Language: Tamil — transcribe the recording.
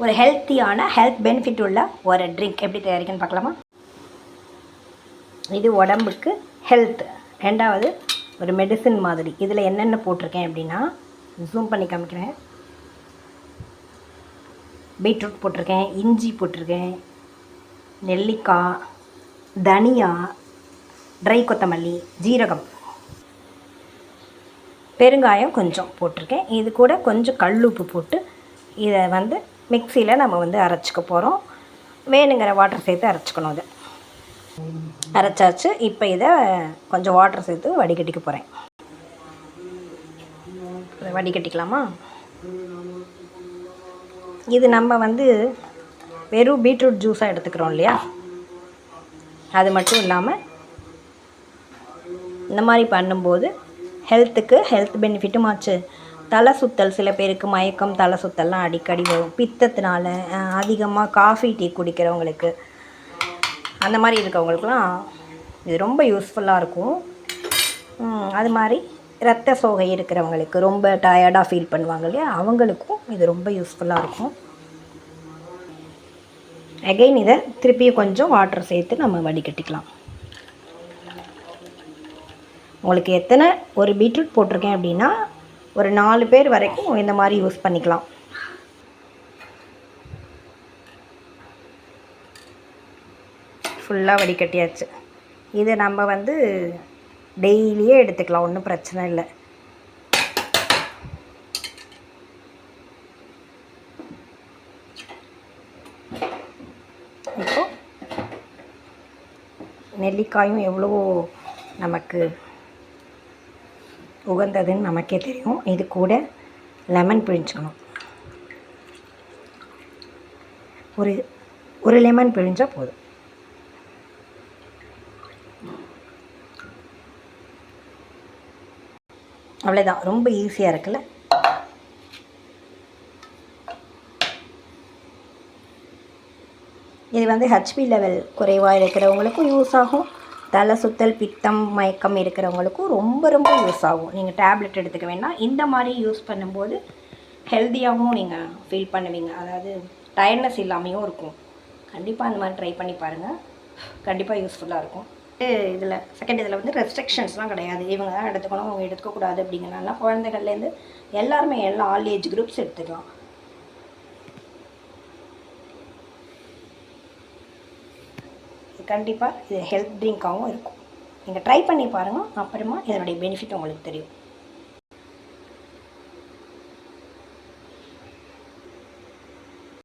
ஒரு ஹெல்த்தியான ஹெல்த் பெனிஃபிட் உள்ள ஒரு ட்ரிங்க் எப்படி தயாரிக்கன்னு பார்க்கலாமா? இது உடம்புக்கு ஹெல்த். ரெண்டாவது ஒரு மெடிசின் மாதிரி. இதில் என்னென்ன போட்டிருக்கேன் அப்படின்னா, ஜூம் பண்ணி காமிக்கிறேன். பீட்ரூட் போட்டிருக்கேன், இஞ்சி போட்டிருக்கேன், நெல்லிக்காய், தனியா, ட்ரை கொத்தமல்லி, ஜீரகம், பெருங்காயம் கொஞ்சம் போட்டிருக்கேன். இது கூட கொஞ்சம் கல்லுப்பு போட்டு இதை மிக்சியில் நம்ம அரைச்சிக்க போகிறோம். வேணுங்கிற வாட்டர் சேர்த்து அரைச்சிக்கணும். அதை அரைச்சாச்சு. இப்போ இதை கொஞ்சம் வாட்டர் சேர்த்து வடிகட்டிக்க போகிறேன். இதை வடிகட்டிக்கலாமா? இது நம்ம வெறும் பீட்ரூட் ஜூஸாக எடுத்துக்கிறோம் இல்லையா? அது மட்டும் இல்லாமல் இந்த மாதிரி பண்ணும்போது ஹெல்த்துக்கு ஹெல்த் பெனிஃபிட்டும் ஆச்சு. தலை சுத்தல், சில பேருக்கு மயக்கம், தலை சுத்தல்லாம் அடிக்கடி வரும். பித்தத்தினால, அதிகமாக காஃபி டீ குடிக்கிறவங்களுக்கு, அந்த மாதிரி இருக்கவங்களுக்குலாம் இது ரொம்ப யூஸ்ஃபுல்லாக இருக்கும். அது மாதிரி இரத்த சோகை இருக்கிறவங்களுக்கு, ரொம்ப டயர்டாக ஃபீல் பண்ணுவாங்க இல்லையா, அவங்களுக்கும் இது ரொம்ப யூஸ்ஃபுல்லாக இருக்கும். அகைன் இதை திருப்பியும் கொஞ்சம் வாட்டர் சேர்த்து நம்ம வடிகட்டிக்கலாம். உங்களுக்கு எத்தனை ஒரு பீட்ரூட் போட்டிருக்கேன் அப்படின்னா ஒரு 4 பேர் வரைக்கும் இந்த மாதிரி யூஸ் பண்ணிக்கலாம். ஃபுல்லாக வடிகட்டியாச்சு. இதை நம்ம டெய்லியே எடுத்துக்கலாம், ஒன்றும் பிரச்சனை இல்லை. இப்போ நெல்லிக்காயும் எவ்வளோ நமக்கு உகந்ததுன்னு நமக்கே தெரியும். இது கூட லெமன் பிழிஞ்சுக்கணும். ஒரு லெமன் பிழிஞ்சால் போதும். அவ்வளோதான், ரொம்ப ஈஸியாக இருக்குல்ல? இது ஹெச்பி லெவல் குறைவாக இருக்கிறவங்களுக்கும் யூஸ் ஆகும். தலை சுத்தல், பித்தம், மயக்கம் இருக்கிறவங்களுக்கும் ரொம்ப ரொம்ப யூஸ் ஆகும். நீங்கள் டேப்லெட் எடுத்துக்க வேண்டாம். இந்த மாதிரி யூஸ் பண்ணும்போது ஹெல்த்தியாகவும் நீங்கள் ஃபீல் பண்ணுவீங்க. அதாவது டயர்ட்னஸ் இல்லாமையும் இருக்கும். கண்டிப்பாக அந்த மாதிரி ட்ரை பண்ணி பாருங்கள். கண்டிப்பாக யூஸ்ஃபுல்லாக இருக்கும். இதில் இதில் ரெஸ்ட்ரிக்ஷன்ஸ்லாம் கிடையாது. இவங்க தான் எடுத்துக்கணும், அவங்க எடுத்துக்கக்கூடாது அப்படிங்கிறனால குழந்தைகள்லேருந்து எல்லாருமே, எல்லா ஆல் ஏஜ் குரூப்ஸ் எடுத்துக்கலாம். கண்டிப்பாக இது ஹெல்த் ட்ரிங்காகவும் இருக்கும். நீங்கள் ட்ரை பண்ணி பாருங்கள். அப்புறமா இதனுடைய பெனிஃபிட் உங்களுக்கு தெரியும்.